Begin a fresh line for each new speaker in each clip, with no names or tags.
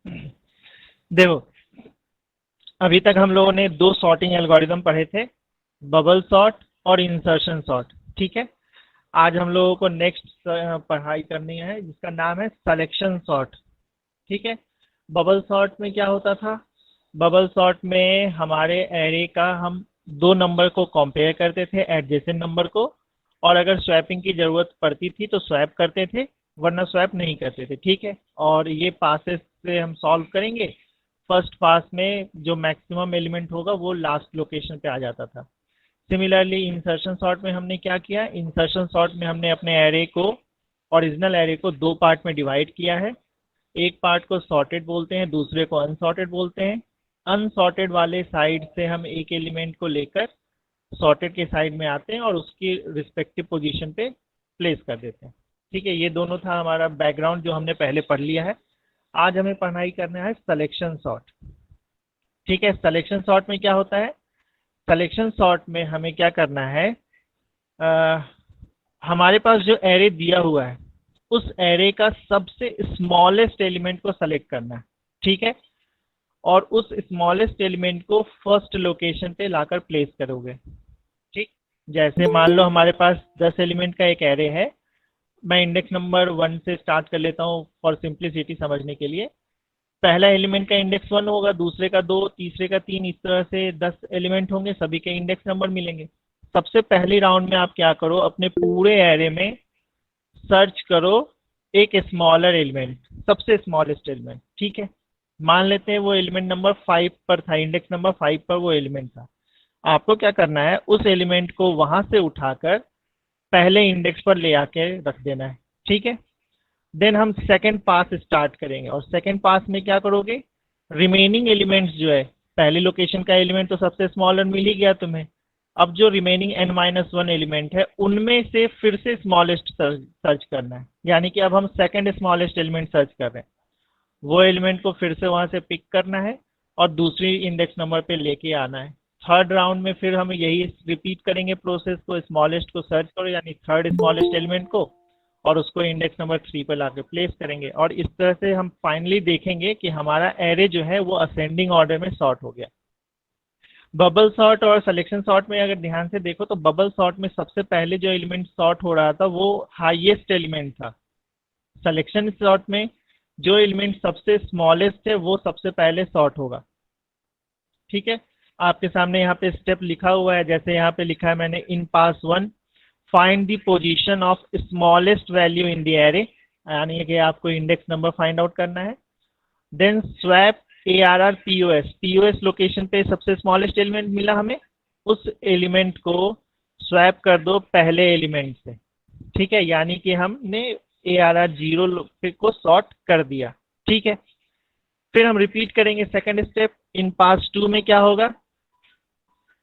देखो, अभी तक हम लोगों ने दो सॉर्टिंग एल्गोरिदम पढ़े थे, बबल सॉर्ट और इंसर्शन सॉर्ट। ठीक है, आज हम लोगों को नेक्स्ट पढ़ाई करनी है जिसका नाम है सिलेक्शन सॉर्ट। ठीक है, बबल सॉर्ट में क्या होता था? बबल सॉर्ट में हमारे एरे का हम दो नंबर को कंपेयर करते थे, एडजेसेंट नंबर को, और अगर स्वैपिंग की जरूरत पड़ती थी तो स्वैप करते थे, वरना स्वैप नहीं करते थे। ठीक है, और ये पासेस से हम सॉल्व करेंगे। फर्स्ट पास में जो मैक्सिमम एलिमेंट होगा वो लास्ट लोकेशन पे आ जाता था। सिमिलरली इंसर्शन सॉर्ट में हमने क्या किया? इंसर्शन सॉर्ट में हमने अपने एरे को, ओरिजिनल एरे को दो पार्ट में डिवाइड किया है। एक पार्ट को सॉर्टेड बोलते हैं, दूसरे को अनसॉर्टेड बोलते हैं। अनसॉर्टेड वाले साइड से हम एक एलिमेंट को लेकर सॉर्टेड के साइड में आते हैं और उसकी रिस्पेक्टिव पोजीशन पे प्लेस कर देते हैं। ठीक है, ये दोनों था हमारा बैकग्राउंड जो हमने पहले पढ़ लिया है। आज हमें पढ़ाई करना है सिलेक्शन सॉर्ट। ठीक है, सिलेक्शन सॉर्ट में क्या होता है? सिलेक्शन सॉर्ट में हमें क्या करना है? अ, हमारे पास जो एरे दिया हुआ है उस एरे का सबसे स्मॉलेस्ट एलिमेंट को सेलेक्ट करना है। ठीक है, और उस स्मॉलेस्ट एलिमेंट को फर्स्ट लोकेशन पे लाकर प्लेस करोगे। ठीक, जैसे मान लो हमारे पास 10 एलिमेंट का एक एरे है। मैं इंडेक्स नंबर 1 से स्टार्ट कर लेता हूँ फॉर सिंप्लिसिटी समझने के लिए। पहला एलिमेंट का इंडेक्स 1 होगा, दूसरे का 2, तीसरे का 3, इस तरह से 10 एलिमेंट होंगे, सभी के इंडेक्स नंबर मिलेंगे। सबसे पहली राउंड में आप क्या करो, अपने पूरे एरे में सर्च करो एक स्मॉलर एलिमेंट, सबसे स्मॉलेस्ट एलिमेंट। ठीक है, मान लेते हैं वो एलिमेंट नंबर 5 पर था, इंडेक्स नंबर 5 पर वो एलिमेंट था। आपको क्या करना है, उस एलिमेंट को वहां से उठाकर पहले इंडेक्स पर ले आके रख देना है। ठीक है, देन हम सेकंड पास स्टार्ट करेंगे, और सेकंड पास में क्या करोगे? रिमेनिंग एलिमेंट्स जो है, पहली लोकेशन का एलिमेंट तो सबसे स्मॉलर मिल ही गया तुम्हें। अब जो रिमेनिंग n-1 एलिमेंट है उनमें से फिर से स्मॉलेस्ट सर्च करना है, यानी कि अब हम सेकंड स्मॉलेस्ट एलिमेंट सर्च कर रहे हैं। वो एलिमेंट को फिर से वहां से पिक करना है और दूसरी इंडेक्स नंबर पे लेके आना है। थर्ड राउंड में फिर हम यही रिपीट करेंगे प्रोसेस को, स्मॉलेस्ट को सर्च करो यानी थर्ड स्मॉलेस्ट एलिमेंट को, और उसको इंडेक्स नंबर 3 पर लाके प्लेस करेंगे। और इस तरह से हम फाइनली देखेंगे कि हमारा एरे जो है वो असेंडिंग ऑर्डर में सॉर्ट हो गया। बबल सॉर्ट और सिलेक्शन सॉर्ट में अगर ध्यान से देखो तो बबल सॉर्ट में सबसे पहले जो एलिमेंट सॉर्ट हो रहा था वो हाईएस्ट एलिमेंट था। सिलेक्शन सॉर्ट में जो एलिमेंट सबसे स्मॉलेस्ट है वो सबसे पहले सॉर्ट होगा। ठीक है, आपके सामने यहाँ पे स्टेप लिखा हुआ है, जैसे यहाँ पे लिखा है मैंने, in pass 1 find the position of smallest value in the array, यानी कि आपको इंडेक्स नंबर फाइंड आउट करना है। Then swap ARR POS, POS location पे सबसे स्मॉलेस्ट एलिमेंट मिला हमें, उस एलिमेंट को स्वैप कर दो पहले एलिमेंट से। ठीक है, यानी कि हमने ARR 0 को सॉर्ट कर दिया। ठीक है, फिर हम रिपीट करेंगे सेकंड स्टेप। इन पास 2 में क्या होगा?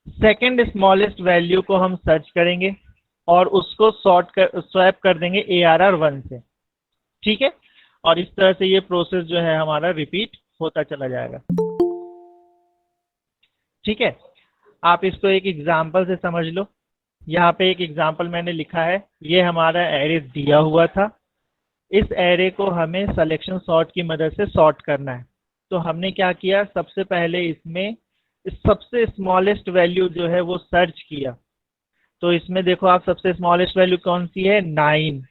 सेकंड स्मॉलेस्ट वैल्यू को हम सर्च करेंगे और उसको स्वैप कर देंगे ARR 1 से। ठीक है, और इस तरह से ये प्रोसेस जो है हमारा रिपीट होता चला जाएगा। ठीक है, आप इसको एक एग्जाम्पल से समझ लो। यहाँ पे एक एग्जाम्पल मैंने लिखा है, ये हमारा एरे दिया हुआ था। इस एरे को हमें सिलेक्शन सॉर्ट की मदद से सॉर्ट करना है। तो हमने क्या किया, सबसे पहले इसमें सबसे स्मॉलेस्ट वैल्यू जो है वो सर्च किया। तो इसमें देखो आप, सबसे स्मॉलेस्ट वैल्यू कौन सी है? 9।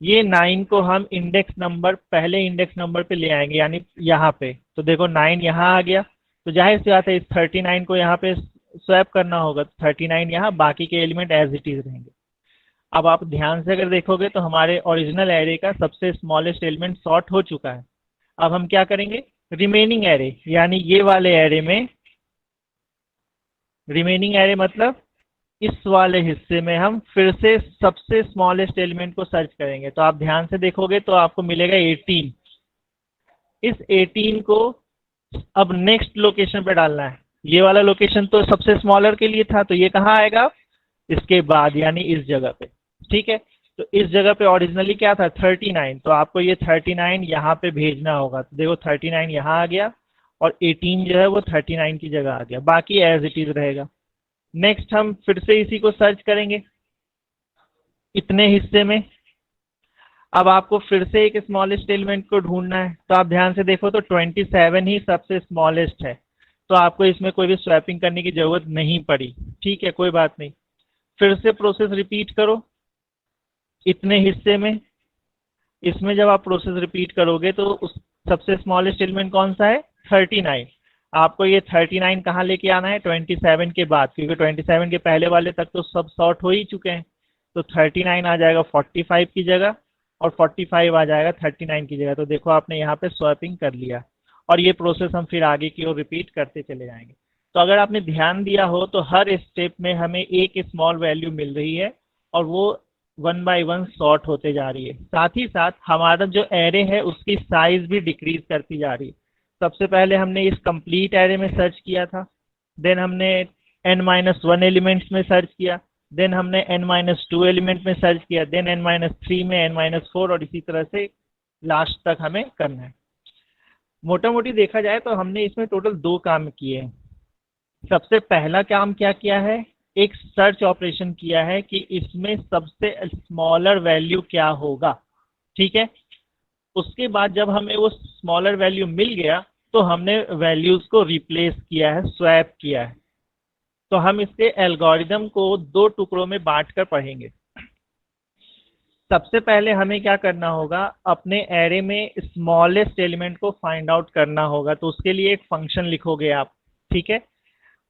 ये 9 को हम इंडेक्स नंबर, पहले इंडेक्स नंबर पे ले आएंगे, यानी यहाँ पे। तो देखो 9 यहाँ आ गया, तो जाहिर सी बात है इस 39 को यहाँ पे स्वैप करना होगा। तो 39 यहाँ, बाकी के एलिमेंट एज इट इज रहेंगे। अब आप ध्यान से अगर देखोगे तो हमारे ओरिजिनल एरे का सबसे स्मॉलेस्ट एलिमेंट सॉर्ट हो चुका है। अब हम क्या करेंगे? रिमेनिंग एरे, यानी ये वाले एरे में, रिमेनिंग एरे मतलब इस वाले हिस्से में हम फिर से सबसे स्मॉलेस्ट एलिमेंट को सर्च करेंगे। तो आप ध्यान से देखोगे तो आपको मिलेगा 18। इस 18 को अब नेक्स्ट लोकेशन पे डालना है। ये वाला लोकेशन तो सबसे स्मॉलर के लिए था, तो ये कहाँ आएगा? इसके बाद, यानी इस जगह पे। ठीक है, तो इस जगह पे ओरिजिनली क्या था? 39। तो आपको ये 39 यहाँ पे भेजना होगा। तो देखो 39 यहाँ आ गया और 18 जो है वो 39 की जगह आ गया, बाकी एज इट इज रहेगा। नेक्स्ट हम फिर से इसी को सर्च करेंगे इतने हिस्से में। अब आपको फिर से एक स्मॉलेस्ट एलिमेंट को ढूंढना है, तो आप ध्यान से देखो तो 27 ही सबसे स्मॉलेस्ट है, तो आपको इसमें कोई भी स्वैपिंग करने की जरूरत नहीं पड़ी। ठीक है, कोई बात नहीं। फिर से प्रोसेस रिपीट करो इतने हिस्से में। इसमें जब आप प्रोसेस रिपीट करोगे तो उस सबसे स्मॉलेस्ट एलिमेंट कौन सा है? 39। आपको ये 39 कहाँ लेके आना है? 27 के बाद, क्योंकि 27 के पहले वाले तक तो सब सॉर्ट हो ही चुके हैं। तो 39 आ जाएगा 45 की जगह, और 45 आ जाएगा 39 की जगह। तो देखो आपने यहाँ पे स्वैपिंग कर लिया, और ये प्रोसेस हम फिर आगे की ओर रिपीट करते चले जाएंगे। तो अगर आपने ध्यान दिया हो तो हर स्टेप में हमें एक स्मॉल वैल्यू मिल रही है, और वो वन बाय वन सॉर्ट होते जा रही है। साथ ही साथ हमारा जो एरे है उसकी साइज भी डिक्रीज करती जा रही है। सबसे पहले हमने इस कंप्लीट एरे में सर्च किया था, देन हमने n-1 एलिमेंट्स में सर्च किया, देन हमने n-2 एलिमेंट में सर्च किया, देन n-3 में, n-4, और इसी तरह से लास्ट तक हमें करना है। मोटा मोटी देखा जाए तो हमने इसमें टोटल 2 काम किए हैं। सबसे पहला काम क्या किया है? एक सर्च ऑपरेशन किया है कि इसमें सबसे स्मॉलर वैल्यू क्या होगा। ठीक है, उसके बाद जब हमें वो स्मॉलर वैल्यू मिल गया तो हमने वैल्यूज को रिप्लेस किया है, स्वैप किया है। तो हम इसके एल्गोरिदम को 2 टुकड़ों में बांट कर पढ़ेंगे। सबसे पहले हमें क्या करना होगा? अपने एरे में स्मॉलेस्ट एलिमेंट को फाइंड आउट करना होगा। तो उसके लिए एक फंक्शन लिखोगे आप। ठीक है,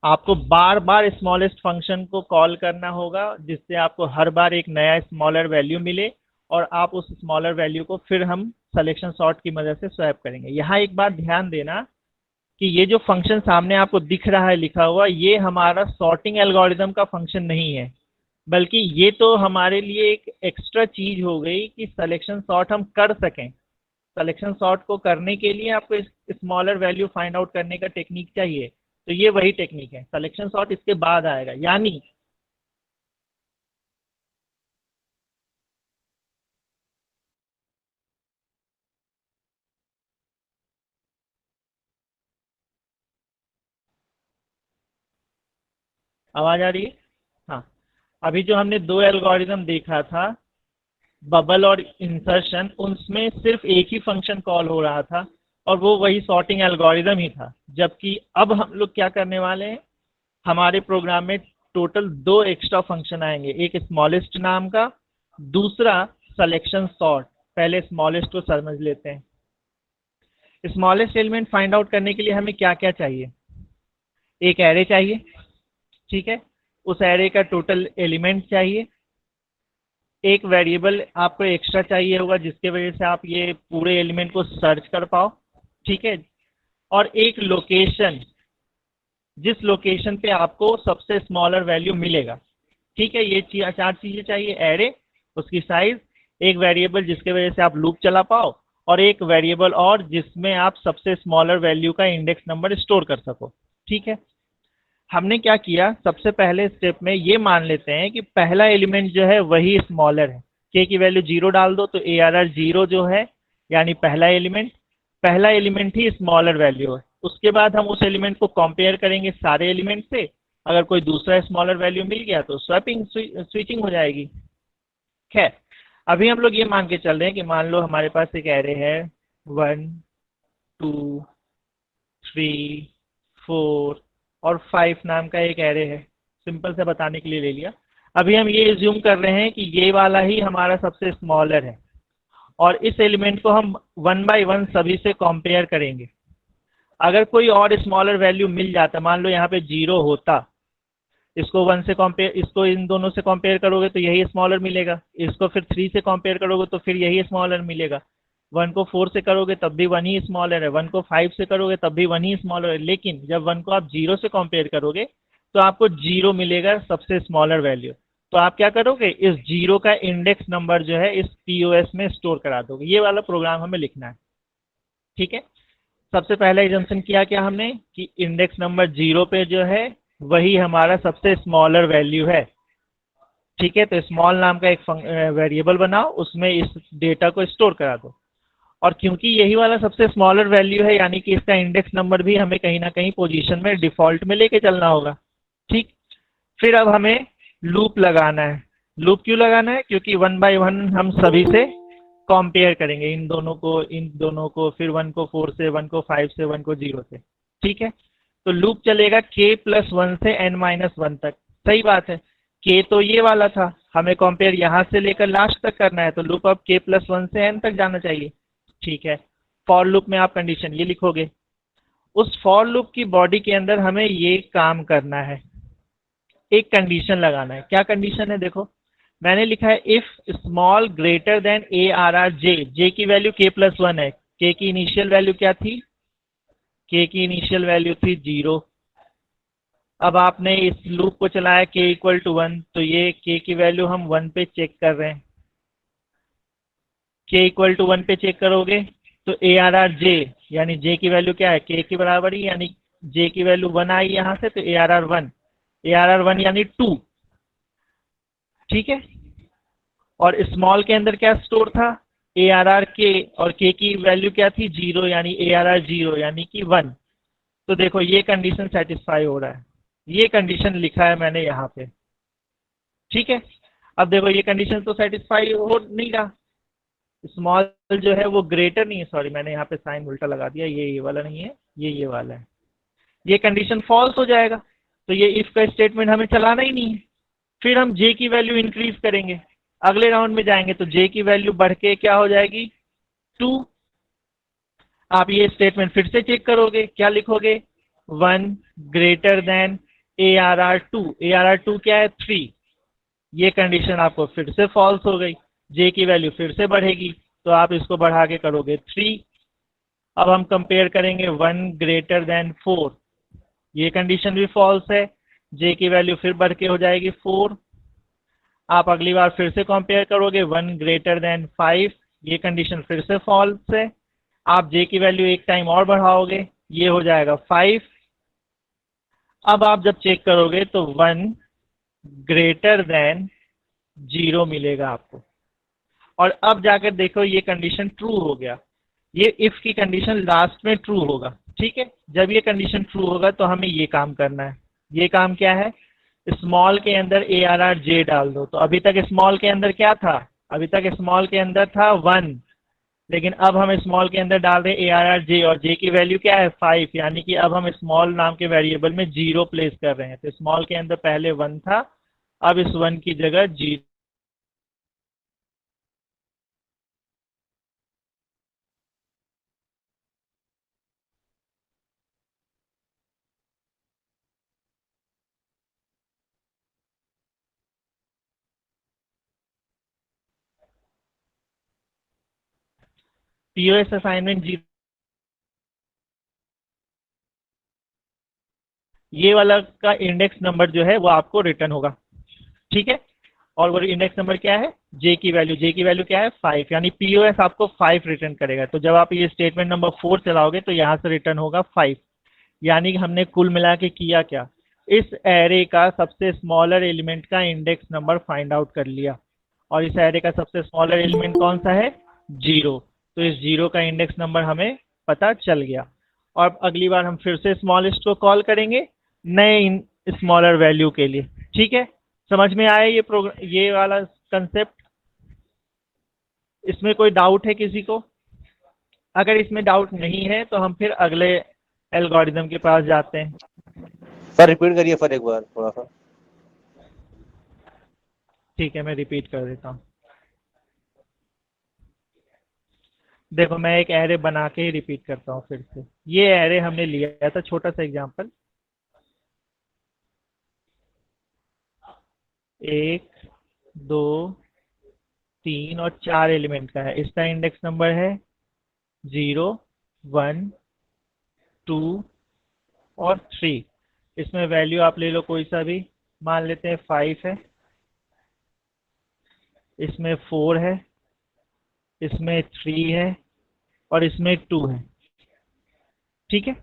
आपको बार बार स्मॉलेस्ट फंक्शन को कॉल करना होगा, जिससे आपको हर बार एक नया स्मॉलर वैल्यू मिले, और आप उस स्मॉलर वैल्यू को फिर हम सिलेक्शन सॉर्ट की मदद से स्वैप करेंगे। यहाँ एक बात ध्यान देना कि ये जो फंक्शन सामने आपको दिख रहा है लिखा हुआ, ये हमारा सॉर्टिंग एल्गोरिदम का फंक्शन नहीं है, बल्कि ये तो हमारे लिए एक एक्स्ट्रा चीज हो गई कि सिलेक्शन सॉर्ट हम कर सकें। सिलेक्शन सॉर्ट को करने के लिए आपको स्मॉलर वैल्यू फाइंड आउट करने का टेक्निक चाहिए, तो ये वही टेक्निक है। सिलेक्शन सॉर्ट इसके बाद आएगा। यानी आवाज आ रही है? हाँ, अभी जो हमने 2 एल्गोरिदम देखा था, बबल और इंसर्शन, उनमें सिर्फ एक ही फंक्शन कॉल हो रहा था, और वो वही सॉर्टिंग एल्गोरिदम ही था। जबकि अब हम लोग क्या करने वाले हैं? हमारे प्रोग्राम में टोटल 2 एक्स्ट्रा फंक्शन आएंगे, एक स्मॉलेस्ट नाम का, दूसरा सिलेक्शन सॉर्ट। पहले स्मॉलेस्ट को समझ लेते हैं। स्मॉलेस्ट एलिमेंट फाइंड आउट करने के लिए हमें क्या क्या चाहिए? एक एरे चाहिए। ठीक है, उस एरे का टोटल एलिमेंट चाहिए। एक वेरिएबल आपको एक्स्ट्रा चाहिए होगा, जिसके वजह से आप ये पूरे एलिमेंट को सर्च कर पाओ। ठीक है, और एक लोकेशन, जिस लोकेशन पे आपको सबसे स्मॉलर वैल्यू मिलेगा। ठीक है, ये 4 चीजें चाहिए: एरे, उसकी साइज, एक वेरिएबल जिसके वजह से आप लूप चला पाओ, और एक वेरिएबल और जिसमें आप सबसे स्मॉलर वैल्यू का इंडेक्स नंबर स्टोर कर सको। ठीक है, हमने क्या किया? सबसे पहले स्टेप में ये मान लेते हैं कि पहला एलिमेंट जो है वही स्मॉलर है। के की वैल्यू 0 डाल दो, तो ARR 0 जो है, यानी पहला एलिमेंट ही स्मॉलर वैल्यू है। उसके बाद हम उस एलिमेंट को कंपेयर करेंगे सारे एलिमेंट से। अगर कोई दूसरा स्मॉलर वैल्यू मिल गया तो स्वैपिंग स्विचिंग हो जाएगी। खैर, अभी हम लोग ये मान के चल रहे हैं कि मान लो हमारे पास एक एरे है 1 2 3 4 और 5 नाम का एक एरे है। सिंपल से बताने के लिए ले लिया। अभी हम ये एज्यूम कर रहे हैं कि ये वाला ही हमारा सबसे स्मॉलर है, और इस एलिमेंट को हम 1 बाय 1 सभी से कंपेयर करेंगे। अगर कोई और स्मॉलर वैल्यू मिल जाता, मान लो यहाँ पे 0 होता, इसको 1 से कंपेयर, इसको इन दोनों से कंपेयर करोगे तो यही स्मॉलर मिलेगा। इसको फिर 3 से कंपेयर करोगे तो फिर यही स्मॉलर मिलेगा। 1 को 4 से करोगे तब भी 1 ही स्मॉलर है, 1 को 5 से करोगे तब भी 1 ही स्मॉलर है। लेकिन जब 1 को आप 0 से कंपेयर करोगे तो आपको 0 मिलेगा सबसे स्मॉलर वैल्यू। तो आप क्या करोगे? इस 0 का इंडेक्स नंबर जो है इस POS में स्टोर करा दोगे। ये वाला प्रोग्राम हमें लिखना है। ठीक है, सबसे पहला एजम्पशन किया क्या हमने कि इंडेक्स नंबर 0 पे जो है वही हमारा सबसे स्मॉलर वैल्यू है। ठीक है, तो स्मॉल नाम का एक वेरिएबल बनाओ, उसमें इस डेटा को स्टोर करा दो। और क्योंकि यही वाला सबसे स्मॉलर वैल्यू है, यानी कि इसका इंडेक्स नंबर भी हमें कहीं ना कहीं पोजीशन में डिफॉल्ट में लेके चलना होगा। ठीक, फिर अब हमें लूप लगाना है। लूप क्यों लगाना है? क्योंकि 1 बाय 1 हम सभी से कंपेयर करेंगे इन दोनों को, फिर 1 को 4 से, 1 को 5 से, 1 को 0 से। ठीक है, तो लूप चलेगा k+1 से n-1 तक। सही बात है, k तो ये वाला था, हमें कंपेयर यहां से लेकर लास्ट तक करना है, तो लूप अब k+1 से n तक जाना चाहिए। ठीक है, फॉर लूप में आप कंडीशन ये लिखोगे। उस फॉर लूप की बॉडी के अंदर हमें ये काम करना है, एक कंडीशन लगाना है। क्या कंडीशन है? देखो, मैंने लिखा है if small greater then ARR जे की वैल्यू k+1 है। k की इनिशियल वैल्यू क्या थी? k की इनिशियल वैल्यू थी 0। अब आपने इस लूप को चलाया k=1, तो ये k की वैल्यू हम 1 पे चेक कर रहे हैं। k=1 पे चेक करोगे तो ARR यानी j की वैल्यू क्या है? k के बराबर ही, यानी j की वैल्यू 1 आई यहां से, तो ARR1 यानी 2। ठीक है, और स्मॉल के अंदर क्या स्टोर था? ARR और k की वैल्यू क्या थी? 0, यानी ARR0 यानी कि 1। तो देखो ये कंडीशन सेटिस्फाई हो रहा है, ये कंडीशन लिखा है मैंने यहाँ पे। ठीक है, अब देखो ये कंडीशन तो सेटिस्फाई हो नहीं रहा, स्मॉल जो है वो ग्रेटर नहीं है, सॉरी मैंने यहाँ पे साइन उल्टा लगा दिया, ये वाला नहीं है, ये वाला है। ये कंडीशन फॉल्स हो जाएगा, तो ये इफ का स्टेटमेंट हमें चलाना ही नहीं है। फिर हम जे की वैल्यू इंक्रीज करेंगे, अगले राउंड में जाएंगे तो जे की वैल्यू बढ़ के क्या हो जाएगी? 2। आप ये स्टेटमेंट फिर से चेक करोगे, क्या लिखोगे? 1 ग्रेटर देन ARR2। ARR2 क्या है? 3। ये कंडीशन आपको फिर से फॉल्स हो गई, जे की वैल्यू फिर से बढ़ेगी, तो आप इसको बढ़ा के करोगे 3। अब हम कंपेयर करेंगे 1 ग्रेटर देन 4, ये कंडीशन भी फॉल्स है, जे की वैल्यू फिर बढ़ के हो जाएगी 4। आप अगली बार फिर से कंपेयर करोगे 1 ग्रेटर देन 5, ये कंडीशन फिर से फॉल्स है। आप जे की वैल्यू एक टाइम और बढ़ाओगे, ये हो जाएगा 5। अब आप जब चेक करोगे तो 1 ग्रेटर देन 0 मिलेगा आपको, और अब जाकर देखो ये कंडीशन ट्रू हो गया। ये इफ की कंडीशन लास्ट में ट्रू होगा। ठीक है, जब ये कंडीशन ट्रू होगा तो हमें ये काम करना है। ये काम क्या है? स्मॉल के अंदर ARR डाल दो। तो अभी तक स्मॉल के अंदर क्या था? अभी तक स्मॉल के अंदर था 1, लेकिन अब हम स्मॉल के अंदर डाल रहे हैं ARR और जे की वैल्यू क्या है? 5, यानी कि अब हम स्मॉल नाम के वेरिएबल में 0 प्लेस कर रहे हैं। तो स्मॉल के अंदर पहले 1 था, अब इस 1 की जगह 0। POS असाइनमेंट 0, ये वाला का इंडेक्स नंबर जो है वो आपको रिटर्न होगा। ठीक है, और वो इंडेक्स नंबर क्या है? जे की वैल्यू क्या है? 5, यानी पीओएस आपको 5 रिटर्न करेगा। तो जब आप ये स्टेटमेंट नंबर 4 चलाओगे तो यहाँ से रिटर्न होगा 5। यानी कि हमने कुल मिला के किया क्या? इस एरे का सबसे स्मॉलर एलिमेंट का इंडेक्स नंबर फाइंड आउट कर लिया, और इस एरे का सबसे स्मॉलर एलिमेंट कौन सा है? 0। तो इस 0 का इंडेक्स नंबर हमें पता चल गया। और अगली बार हम फिर से स्मॉलेस्ट को कॉल करेंगे नए स्मॉलर वैल्यू के लिए। ठीक है, समझ में आया ये प्रोग्राम, ये वाला कंसेप्ट? इसमें कोई डाउट है किसी को? अगर इसमें डाउट नहीं है तो हम फिर अगले एल्गोरिदम के पास जाते हैं।
सर रिपीट करिए सर एक बार थोड़ा सा।
ठीक है, मैं रिपीट कर देता हूँ। देखो मैं एक एरे बना के ही रिपीट करता हूँ फिर से। ये एरे हमने लिया था, छोटा सा एग्जांपल, 1 2 3 और 4 एलिमेंट का है। इसका इंडेक्स नंबर है 0 1 2 और 3। इसमें वैल्यू आप ले लो कोई सा भी, मान लेते हैं 5 है, इसमें 4 है, इसमें 3 है, और इसमें 2 है। ठीक है,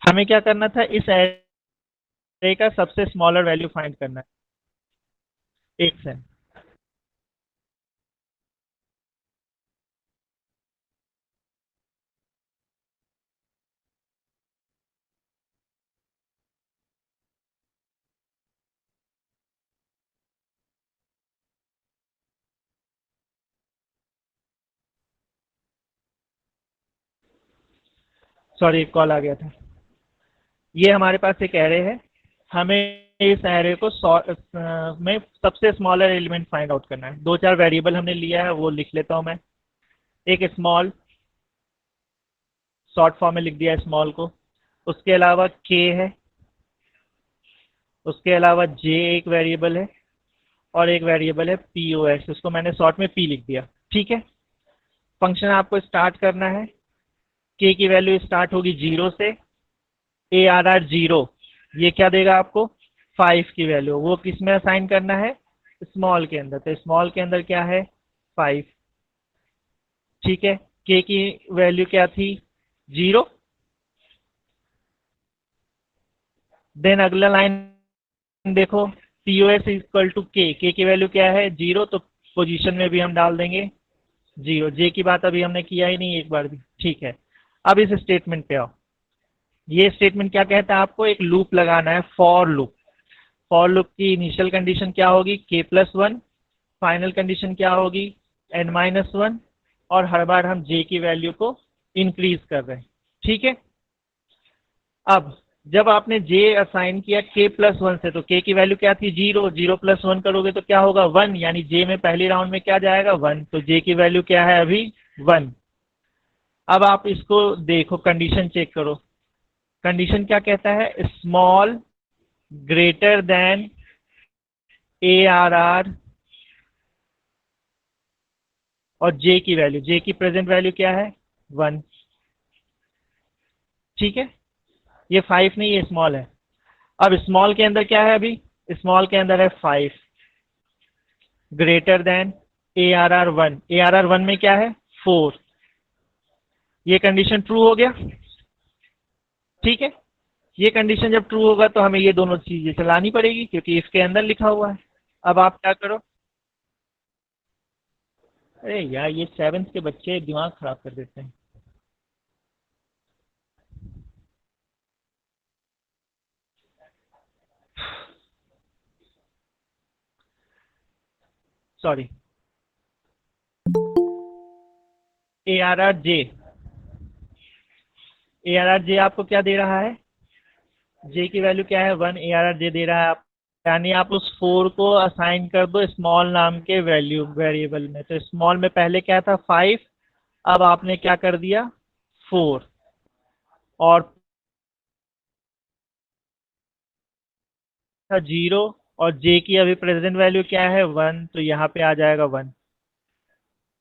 हमें क्या करना था? इस एरे का सबसे स्मॉलर वैल्यू फाइंड करना है, 1 से। सॉरी, एक कॉल आ गया था। ये हमारे पास एक एरे है, हमें इस एरे को में सबसे स्मॉलर एलिमेंट फाइंड आउट करना है। दो चार वेरिएबल हमने लिया है, वो लिख लेता हूं मैं। एक स्मॉल, शॉर्ट फॉर्म में लिख दिया स्मॉल को। उसके अलावा के है, उसके अलावा जे एक वेरिएबल है, और एक वेरिएबल है पी ओ एस, उसको मैंने शॉर्ट में पी लिख दिया। ठीक है। फंक्शन आपको स्टार्ट करना है, के की वैल्यू स्टार्ट होगी 0 से, ए आर आर 0, ये क्या देगा आपको 5 की वैल्यू। वो किस में असाइन करना है, स्मॉल के अंदर। तो स्मॉल के अंदर क्या है 5। ठीक है। के की वैल्यू क्या थी 0। देन अगला लाइन देखो, P O S equal to K की वैल्यू क्या है 0, तो पोजीशन में भी हम डाल देंगे 0। जे की बात अभी हमने किया ही नहीं एक बार भी। ठीक है। अब इस स्टेटमेंट पे आओ। ये स्टेटमेंट क्या कहता है, आपको एक लूप लगाना है, फॉर लूप। फॉर लूप की इनिशियल कंडीशन क्या होगी k+1, फाइनल कंडीशन क्या होगी n-1, और हर बार हम j की वैल्यू को इंक्रीज कर रहे हैं। ठीक है। अब जब आपने j असाइन किया k+1 से, तो k की वैल्यू क्या थी 0, 0+1 करोगे तो क्या होगा 1, यानी j में पहली राउंड में क्या जाएगा 1, तो j की वैल्यू क्या है अभी 1। अब आप इसको देखो, कंडीशन चेक करो। कंडीशन क्या कहता है, small greater than A R R और जे की वैल्यू, जे की प्रेजेंट वैल्यू क्या है 1। ठीक है। ये 5 नहीं, ये स्मॉल है। अब स्मॉल के अंदर क्या है, अभी स्मॉल के अंदर है 5 greater than A R R 1। A R R 1 में क्या है 4। ये कंडीशन ट्रू हो गया। ठीक है। ये कंडीशन जब ट्रू होगा तो हमें ये दोनों चीजें चलानी पड़ेगी, क्योंकि इसके अंदर लिखा हुआ है। अब आप क्या करो, अरे यार ये 7th के बच्चे दिमाग खराब कर देते हैं। Sorry. A R R J, A R R जे आपको क्या दे रहा है, जे की वैल्यू क्या है 1, ए आर आर जे दे रहा है आप, यानी आप उस 4 को असाइन कर दो स्मॉल नाम के वैल्यू वेरिएबल में। तो स्मॉल में पहले क्या था 5, अब आपने क्या कर दिया 4, और था 0, और जे की अभी प्रेजेंट वैल्यू क्या है 1, तो यहाँ पे आ जाएगा 1।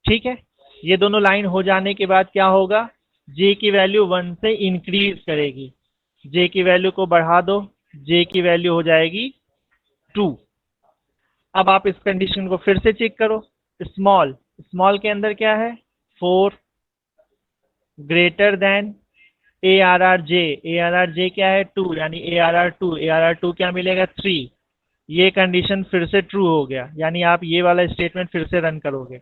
ठीक है। ये दोनों लाइन हो जाने के बाद क्या होगा, जे की वैल्यू 1 से इंक्रीज करेगी। जे की वैल्यू को बढ़ा दो, जे की वैल्यू हो जाएगी 2। अब आप इस कंडीशन को फिर से चेक करो। स्मॉल, स्मॉल के अंदर क्या है 4 greater than A R R J, A R R J क्या है 2, यानी A R R 2, A R R 2 क्या मिलेगा 3। ये कंडीशन फिर से ट्रू हो गया, यानी आप ये वाला स्टेटमेंट फिर से रन करोगे।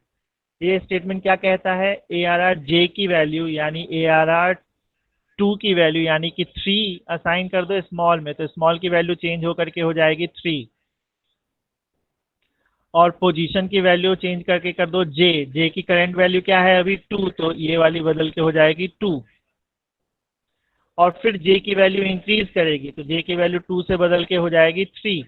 ये स्टेटमेंट क्या कहता है, ए आर आर जे की वैल्यू यानी ए आर आर 2 की वैल्यू यानी कि 3 असाइन कर दो स्मॉल में, तो स्मॉल की वैल्यू चेंज होकर के हो जाएगी 3, और पोजीशन की वैल्यू चेंज करके कर दो जे, जे की करंट वैल्यू क्या है अभी 2, तो ये वाली बदल के हो जाएगी 2, और फिर जे की वैल्यू इंक्रीज करेगी, तो जे की वैल्यू 2 से बदल के हो जाएगी 3।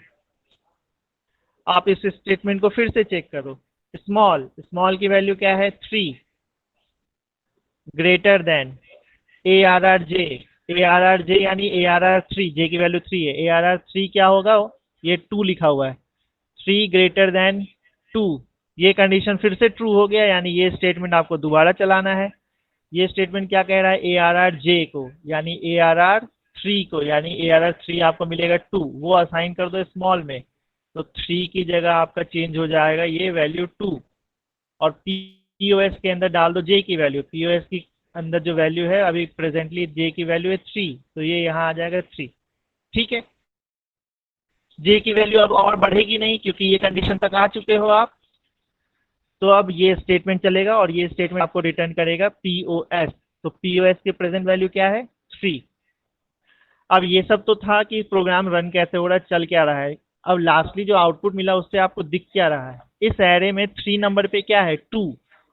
आप इस स्टेटमेंट को फिर से चेक करो। स्मॉल, स्मॉल की वैल्यू क्या है 3 greater than A R R J, A R R जे यानी ए आर आर 3, जे की वैल्यू 3 है, ए आर आर 3 क्या होगा, ये 2 लिखा हुआ है, 3 ग्रेटर देन 2। ये कंडीशन फिर से ट्रू हो गया, यानी ये स्टेटमेंट आपको दोबारा चलाना है। ये स्टेटमेंट क्या कह रहा है, ए आर आर जे को यानी ए आर आर 3 को, यानी ए आर आर 3 आपको मिलेगा 2, वो असाइन कर दो स्मॉल में, तो 3 की जगह आपका चेंज हो जाएगा ये वैल्यू 2, और पीओएस के अंदर डाल दो जे की वैल्यू। पीओएस की अंदर जो वैल्यू है अभी प्रेजेंटली जे की वैल्यू है 3, तो ये यहाँ आ जाएगा 3। ठीक है। जे की वैल्यू अब और बढ़ेगी नहीं, क्योंकि ये कंडीशन तक आ चुके हो आप। तो अब ये स्टेटमेंट चलेगा, और ये स्टेटमेंट आपको रिटर्न करेगा पीओएस। तो पीओएस की प्रेजेंट वैल्यू क्या है 3। अब ये सब तो था कि प्रोग्राम रन कैसे हो रहा है, चल क्या रहा है। अब लास्टली जो आउटपुट मिला उससे आपको दिख क्या रहा है, इस एरे में 3 नंबर पे क्या है 2,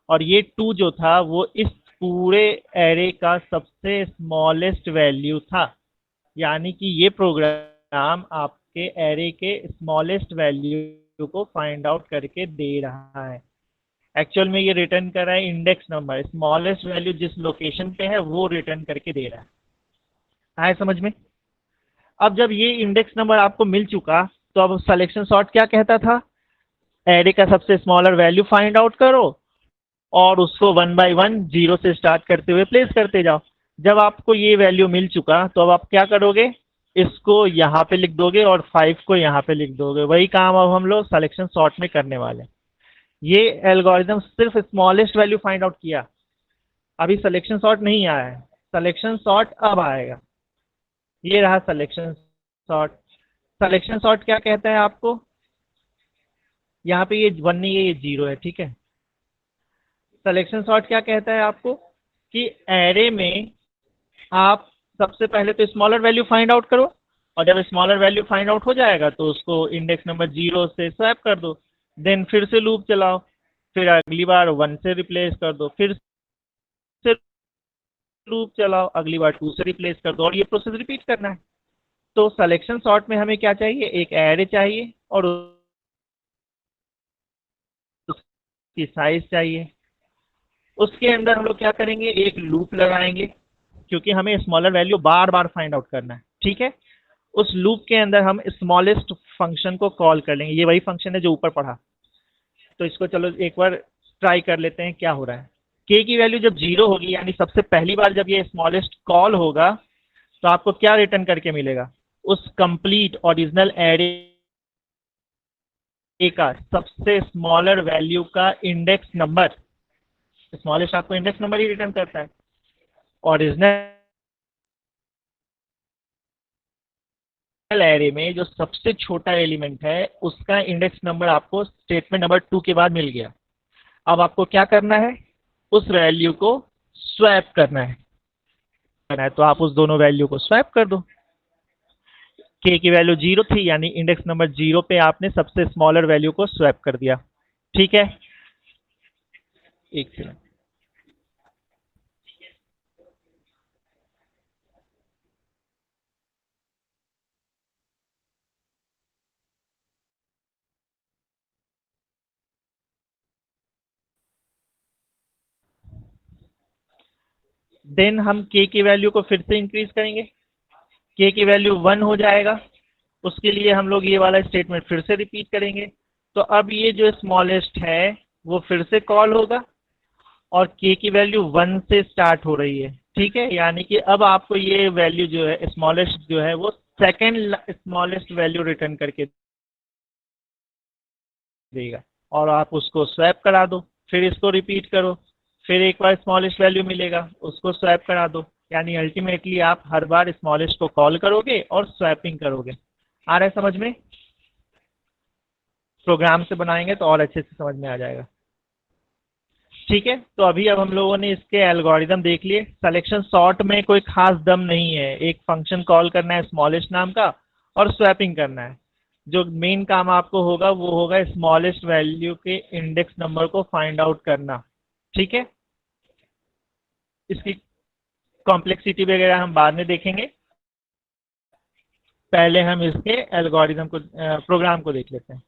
और ये 2 जो था वो इस पूरे एरे का सबसे स्मॉलेस्ट वैल्यू था, यानी कि ये प्रोग्राम आपके एरे के स्मॉलेस्ट वैल्यू को फाइंड आउट करके दे रहा है। एक्चुअल में ये रिटर्न कर रहा है इंडेक्स नंबर, स्मॉलेस्ट वैल्यू जिस लोकेशन पे है वो रिटर्न करके दे रहा है। आए समझ में? अब जब ये इंडेक्स नंबर आपको मिल चुका, तो अब सिलेक्शन सॉर्ट क्या कहता था, एरे का सबसे स्मॉलर वैल्यू फाइंड आउट करो और उसको 1 बाय 1 जीरो से स्टार्ट करते हुए प्लेस करते जाओ। जब आपको ये वैल्यू मिल चुका, तो अब आप क्या करोगे, इसको यहाँ पे लिख दोगे और 5 को यहाँ पे लिख दोगे। वही काम अब हम लोग सिलेक्शन सॉर्ट में करने वाले हैं। ये एल्गोरिदम सिर्फ स्मॉलेस्ट वैल्यू फाइंड आउट किया, अभी सिलेक्शन सॉर्ट नहीं आया है। सिलेक्शन सॉर्ट अब आएगा। ये रहा सिलेक्शन सॉर्ट। सिलेक्शन सॉर्ट क्या कहता है आपको, यहाँ पे ये 1 नहीं है, ये 0 है, ठीक है। सिलेक्शन सॉर्ट क्या कहता है आपको कि एरे में आप सबसे पहले तो स्मॉलर वैल्यू फाइंड आउट करो, और जब स्मॉलर वैल्यू फाइंड आउट हो जाएगा तो उसको इंडेक्स नंबर 0 से स्वैप कर दो। देन फिर से लूप चलाओ, फिर अगली बार 1 से रिप्लेस कर दो, फिर से लूप चलाओ, अगली बार 2 से रिप्लेस कर दो, और ये प्रोसेस रिपीट करना है। तो सिलेक्शन सॉर्ट में हमें क्या चाहिए, एक एरे चाहिए और उसकी साइज चाहिए। उसके अंदर हम लोग क्या करेंगे, एक लूप लगाएंगे, क्योंकि हमें स्मॉलर वैल्यू बार बार फाइंड आउट करना है, ठीक है। उस लूप के अंदर हम स्मॉलेस्ट फंक्शन को कॉल कर लेंगे। ये वही फंक्शन है जो ऊपर पढ़ा। तो इसको चलो एक बार ट्राई कर लेते हैं क्या हो रहा है। k की वैल्यू जब 0 होगी, यानी सबसे पहली बार जब ये स्मॉलेस्ट कॉल होगा, तो आपको क्या रिटर्न करके मिलेगा, उस कंप्लीट ओरिजिनल एरे का सबसे स्मॉलर वैल्यू का इंडेक्स नंबर। स्मॉलेस्ट आपको इंडेक्स नंबर ही रिटर्न करता है। ओरिजिनल एरे में जो सबसे छोटा एलिमेंट है उसका इंडेक्स नंबर आपको स्टेटमेंट नंबर 2 के बाद मिल गया। अब आपको क्या करना है, उस वैल्यू को स्वैप करना है। तो आप उस दोनों वैल्यू को स्वैप कर दो। k की वैल्यू 0 थी, यानी इंडेक्स नंबर 0 पे आपने सबसे स्मॉलर वैल्यू को स्वैप कर दिया, ठीक है। एक सेकंड, देन हम k की वैल्यू को फिर से इंक्रीज करेंगे, k की वैल्यू 1 हो जाएगा। उसके लिए हम लोग ये वाला स्टेटमेंट फिर से रिपीट करेंगे। तो अब ये जो स्मॉलेस्ट है वो फिर से कॉल होगा, और k की वैल्यू 1 से स्टार्ट हो रही है, ठीक है। यानी कि अब आपको ये वैल्यू जो है स्मॉलेस्ट जो है वो सेकेंड स्मॉलेस्ट वैल्यू रिटर्न करके देगा, और आप उसको स्वैप करा दो। फिर इसको रिपीट करो, फिर एक बार स्मॉलेस्ट वैल्यू मिलेगा, उसको स्वैप करा दो। यानी अल्टीमेटली आप हर बार स्मॉलेस्ट को कॉल करोगे और स्वैपिंग करोगे। आ रहा है समझ में? प्रोग्राम से बनाएंगे तो और अच्छे से समझ में आ जाएगा, ठीक है। तो अभी अब हम लोगों ने इसके एल्गोरिदम देख लिए। सिलेक्शन सॉर्ट में कोई खास दम नहीं है, एक फंक्शन कॉल करना है स्मॉलेस्ट नाम का और स्वैपिंग करना है। जो मेन काम आपको होगा वो होगा स्मॉलेस्ट वैल्यू के इंडेक्स नंबर को फाइंड आउट करना, ठीक है। इसकी कॉम्प्लेक्सिटी वगैरह हम बाद में देखेंगे, पहले हम इसके एल्गोरिदम को प्रोग्राम को देख लेते हैं।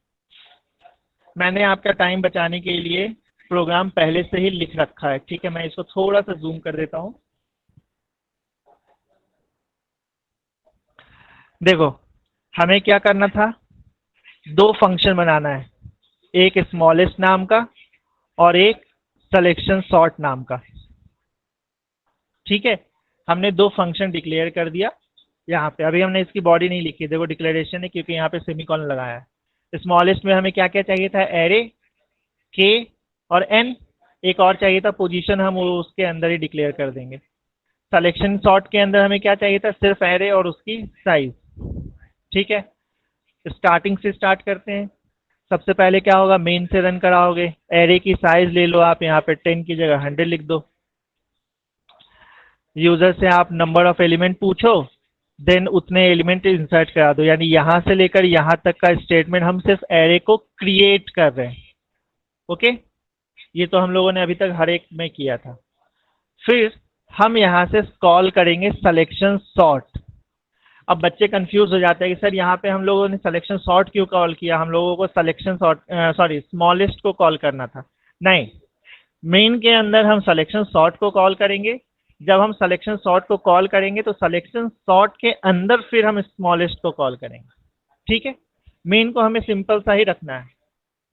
मैंने आपका टाइम बचाने के लिए प्रोग्राम पहले से ही लिख रखा है, ठीक है। मैं इसको थोड़ा सा जूम कर देता हूं। देखो, हमें क्या करना था, दो फंक्शन बनाना है, एक स्मॉलेस्ट नाम का और एक सिलेक्शन सॉर्ट नाम का, ठीक है। हमने दो फंक्शन डिक्लेयर कर दिया यहाँ पे। अभी हमने इसकी बॉडी नहीं लिखी, देखो डिक्लेरेशन है क्योंकि यहाँ पे सेमीकोलन लगाया है। स्मॉलेस्ट में हमें क्या क्या चाहिए था, एरे, के और एन। एक और चाहिए था पोजीशन, हम वो उसके अंदर ही डिक्लेयर कर देंगे। सिलेक्शन सॉर्ट के अंदर हमें क्या चाहिए था, सिर्फ एरे और उसकी साइज, ठीक है। स्टार्टिंग से स्टार्ट करते हैं। सबसे पहले क्या होगा, मेन से रन कराओगे। एरे की साइज ले लो आप, यहाँ पे 10 की जगह 100 लिख दो। यूजर से आप नंबर ऑफ एलिमेंट पूछो, देन उतने एलिमेंट इंसर्ट करा दो। यानी यहां से लेकर यहां तक का स्टेटमेंट हम सिर्फ एरे को क्रिएट कर रहे हैं, ओके। ये तो हम लोगों ने अभी तक हर एक में किया था। फिर हम यहाँ से कॉल करेंगे सिलेक्शन सॉर्ट। अब बच्चे कंफ्यूज हो जाते हैं कि सर यहाँ पे हम लोगों ने सिलेक्शन सॉर्ट क्यों कॉल किया, हम लोगों को सिलेक्शन सॉर्ट सॉरी स्मॉलेस्ट को कॉल करना था। नहीं, मेन के अंदर हम सिलेक्शन सॉर्ट को कॉल करेंगे। जब हम सिलेक्शन सॉर्ट को कॉल करेंगे तो सिलेक्शन सॉर्ट के अंदर फिर हम स्मॉलेस्ट को कॉल करेंगे। ठीक है, मेन को हमें सिंपल सा ही रखना है।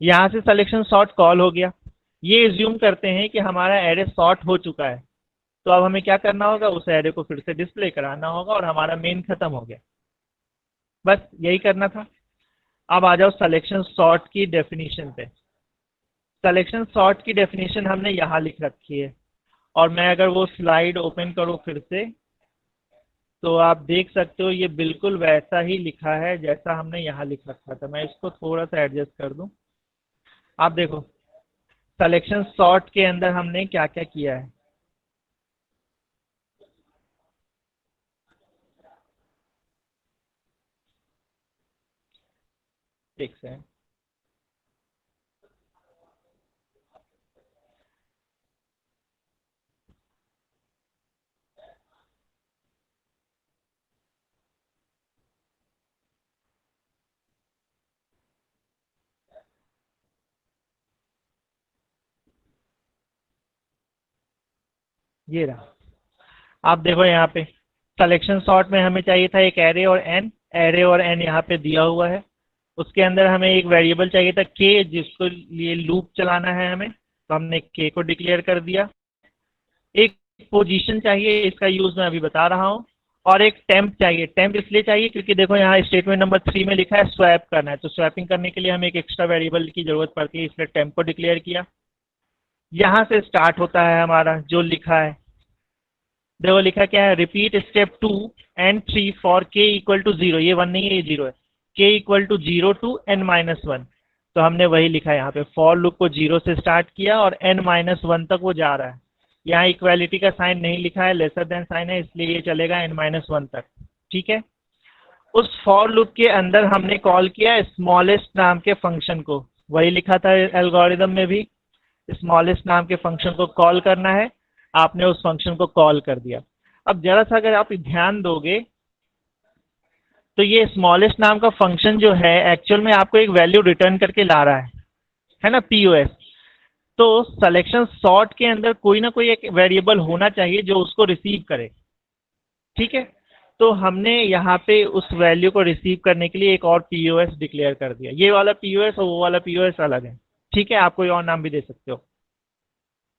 यहाँ से सिलेक्शन सॉर्ट कॉल हो गया, ये एज्यूम करते हैं कि हमारा एरे सॉर्ट हो चुका है, तो अब हमें क्या करना होगा, उस एरे को फिर से डिस्प्ले कराना होगा और हमारा मेन खत्म हो गया। बस यही करना था। अब आ जाओ सिलेक्शन सॉर्ट की डेफिनेशन पे। सिलेक्शन सॉर्ट की डेफिनेशन हमने यहाँ लिख रखी है, और मैं अगर वो स्लाइड ओपन करूँ फिर से तो आप देख सकते हो ये बिल्कुल वैसा ही लिखा है जैसा हमने यहाँ लिख रखा था। मैं इसको थोड़ा सा एडजस्ट कर दूं। आप देखो सिलेक्शन सॉर्ट के अंदर हमने क्या क्या किया है। एक सेकंड, ये रहा। आप देखो यहाँ पे सिलेक्शन सॉर्ट में हमें चाहिए था एक एरे और एन यहाँ पे दिया हुआ है। उसके अंदर हमें एक वेरिएबल चाहिए था के, जिसको लिए लूप चलाना है हमें, तो हमने के को डिक्लेयर कर दिया। एक पोजीशन चाहिए, इसका यूज मैं अभी बता रहा हूँ, और एक टेम्प चाहिए। टेम्प इसलिए चाहिए क्योंकि देखो यहाँ स्टेटमेंट नंबर 3 में लिखा है स्वैप करना है, तो स्वैपिंग करने के लिए हमें एक एक्स्ट्रा वेरिएबल की जरूरत पड़ती है, इसलिए टेम्प को डिक्लेयर किया। यहाँ से स्टार्ट होता है हमारा जो लिखा है। देखो लिखा क्या है, रिपीट स्टेप 2 एंड 3 फॉर के इक्वल टू 0, ये 1 नहीं है, ये 0 है। के इक्वल टू 0 टू n-1, तो हमने वही लिखा है यहाँ पे। फॉर लूप को 0 से स्टार्ट किया और n-1 तक वो जा रहा है। यहाँ इक्वालिटी का साइन नहीं लिखा है, लेसर देन साइन है, इसलिए ये चलेगा n-1 तक। ठीक है, उस फॉर लूप के अंदर हमने कॉल किया स्मॉलेस्ट नाम के फंक्शन को, वही लिखा था एल्गोरिदम में भी, स्मॉलेस्ट नाम के फंक्शन को कॉल करना है। आपने उस फंक्शन को कॉल कर दिया। अब जरा सा अगर आप ध्यान दोगे तो ये स्मॉलेस्ट नाम का फंक्शन जो है एक्चुअल में आपको एक वैल्यू रिटर्न करके ला रहा है ना, पीओएस। तो सिलेक्शन सॉर्ट के अंदर कोई ना कोई एक वेरिएबल होना चाहिए जो उसको रिसीव करे। ठीक है, तो हमने यहाँ पे उस वैल्यू को रिसीव करने के लिए एक और पीओएस डिक्लेयर कर दिया। ये वाला पीओएस और वो वाला पीओएस अलग है। ठीक है, आप कोई और नाम भी दे सकते हो।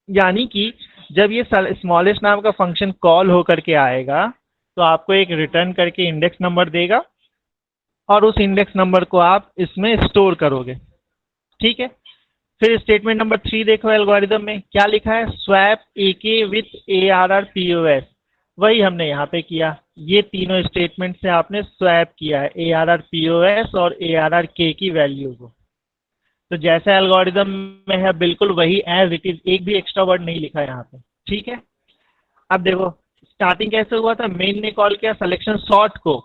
यानी कि जब ये स्मॉलेस्ट नाम का फंक्शन कॉल होकर के आएगा तो आपको एक रिटर्न करके इंडेक्स नंबर देगा, और उस इंडेक्स नंबर को आप इसमें स्टोर करोगे। ठीक है, फिर स्टेटमेंट नंबर 3 देखो, एल्गोरिदम में क्या लिखा है, swap AK with ARR POS। वही हमने यहाँ पे किया, ये तीनों स्टेटमेंट से आपने स्वैप किया है ARR POS और ARR K की वैल्यू को। तो जैसा एल्गोरिदम में है बिल्कुल वही एज इट इज, एक भी एक्स्ट्रा वर्ड नहीं लिखा है यहाँ पे। ठीक है, अब देखो स्टार्टिंग कैसे हुआ था, मेन ने कॉल किया सिलेक्शन सॉर्ट को,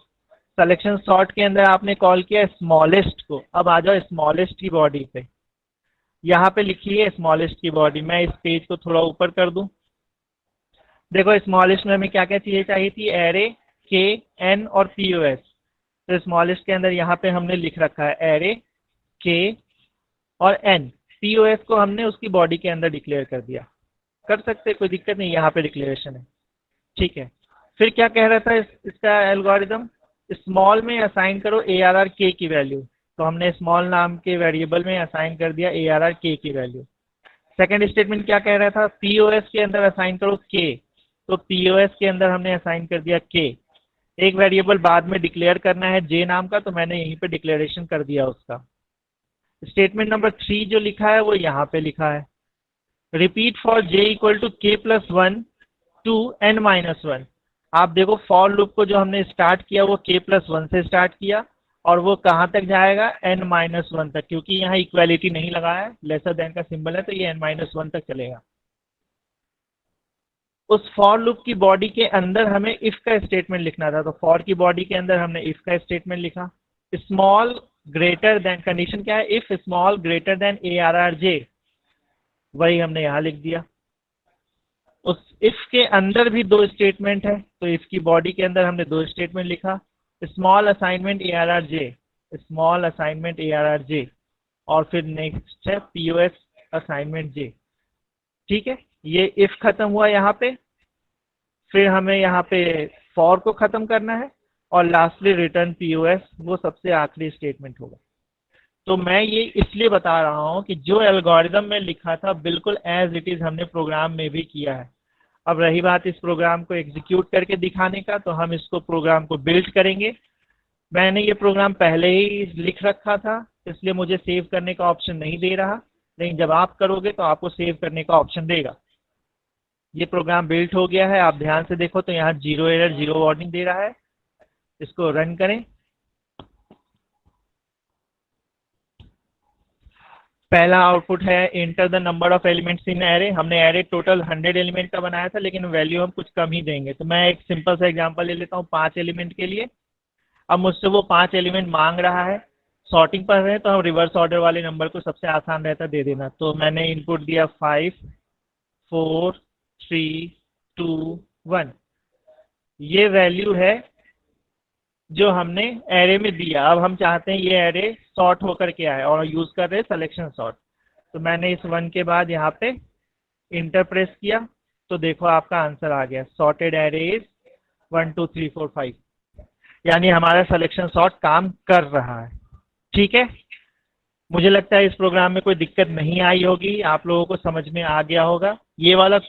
सिलेक्शन सॉर्ट के अंदर आपने कॉल किया स्मॉलेस्ट को। अब आ जाओ स्मॉलेस्ट की बॉडी पे, यहाँ पे लिखी है स्मॉलेस्ट की बॉडी। मैं इस पेज को थोड़ा ऊपर कर दूं। देखो स्मॉलेस्ट में हमें क्या क्या चीजें चाहिए थी, एरे, के, एन और पीओएस। तो स्मॉलेस्ट के अंदर यहाँ पे हमने लिख रखा है एरे, के और एन। पीओएस को हमने उसकी बॉडी के अंदर डिक्लेयर कर दिया, कर सकते, कोई दिक्कत नहीं, यहाँ पे डिक्लेरेशन है। ठीक है, फिर क्या कह रहा था इसका एल्गोरिदम, स्मॉल में असाइन करो ARR K की वैल्यू। तो हमने स्मॉल नाम के वेरिएबल में असाइन कर दिया ARR K की वैल्यू। सेकंड स्टेटमेंट क्या कह रहा था, POS के अंदर असाइन करो K, तो POS के अंदर हमने असाइन कर दिया K। एक वेरिएबल बाद में डिक्लेयर करना है J नाम का, तो मैंने यहीं पे डिक्लेरेशन कर दिया उसका। स्टेटमेंट नंबर 3 जो लिखा है वो यहाँ पे लिखा है, repeat for J equal to K+1 to n-1। आप देखो फॉर लूप को जो हमने स्टार्ट किया वो K+1 से स्टार्ट किया, और वो कहाँ तक जाएगा, n-1 तक, क्योंकि यहाँ इक्वालिटी नहीं लगा है, लेसर देन का सिंबल है, तो ये n-1 तक चलेगा। उस फॉर लूप की बॉडी के अंदर हमें इफ का स्टेटमेंट लिखना था, तो फॉर की बॉडी के अंदर हमने इफ का स्टेटमेंट लिखा। स्मॉल ग्रेटर देन, कंडीशन क्या है, if small greater then ARR J, वही हमने यहाँ लिख दिया। उस इफ के अंदर भी दो स्टेटमेंट है, तो इफ की बॉडी के अंदर हमने दो स्टेटमेंट लिखा, small assignment ARR J, small assignment ARR J, और फिर नेक्स्ट है POS असाइनमेंट J। ठीक है, ये इफ खत्म हुआ यहाँ पे, फिर हमें यहाँ पे फॉर को खत्म करना है, और लास्टली रिटर्न POS, वो सबसे आखिरी स्टेटमेंट होगा। तो मैं ये इसलिए बता रहा हूँ कि जो एल्गोरिदम में लिखा था बिल्कुल एज इट इज हमने प्रोग्राम में भी किया है। अब रही बात इस प्रोग्राम को एग्जीक्यूट करके दिखाने का, तो हम इसको प्रोग्राम को बिल्ड करेंगे। मैंने ये प्रोग्राम पहले ही लिख रखा था, इसलिए मुझे सेव करने का ऑप्शन नहीं दे रहा, लेकिन जब आप करोगे तो आपको सेव करने का ऑप्शन देगा। ये प्रोग्राम बिल्ड हो गया है, आप ध्यान से देखो तो यहाँ 0 एरर 0 वार्निंग दे रहा है। इसको रन करें। पहला आउटपुट है enter the number of elements in array. हमने एरे टोटल 100 एलिमेंट का बनाया था, लेकिन वैल्यू हम कुछ कम ही देंगे। तो मैं एक सिंपल सा एग्जांपल ले लेता हूँ 5 एलिमेंट के लिए। अब मुझसे वो 5 एलिमेंट मांग रहा है, सॉर्टिंग पर है तो हम रिवर्स ऑर्डर वाले नंबर को सबसे आसान रहता है दे देना। तो मैंने इनपुट दिया 5 4 3 2 1। ये वैल्यू है जो हमने एरे में दिया। अब हम चाहते हैं ये एरे सॉर्ट होकर के आए, और यूज कर रहे हैं सिलेक्शन सॉर्ट। तो मैंने इस 1 के बाद यहाँ पे इंटर प्रेस किया, तो देखो आपका आंसर आ गया, सॉर्टेड एरे इज 1 2 3 4 5। यानी हमारा सिलेक्शन सॉर्ट काम कर रहा है। ठीक है, मुझे लगता है इस प्रोग्राम में कोई दिक्कत नहीं आई होगी, आप लोगों को समझ में आ गया होगा। ये वाला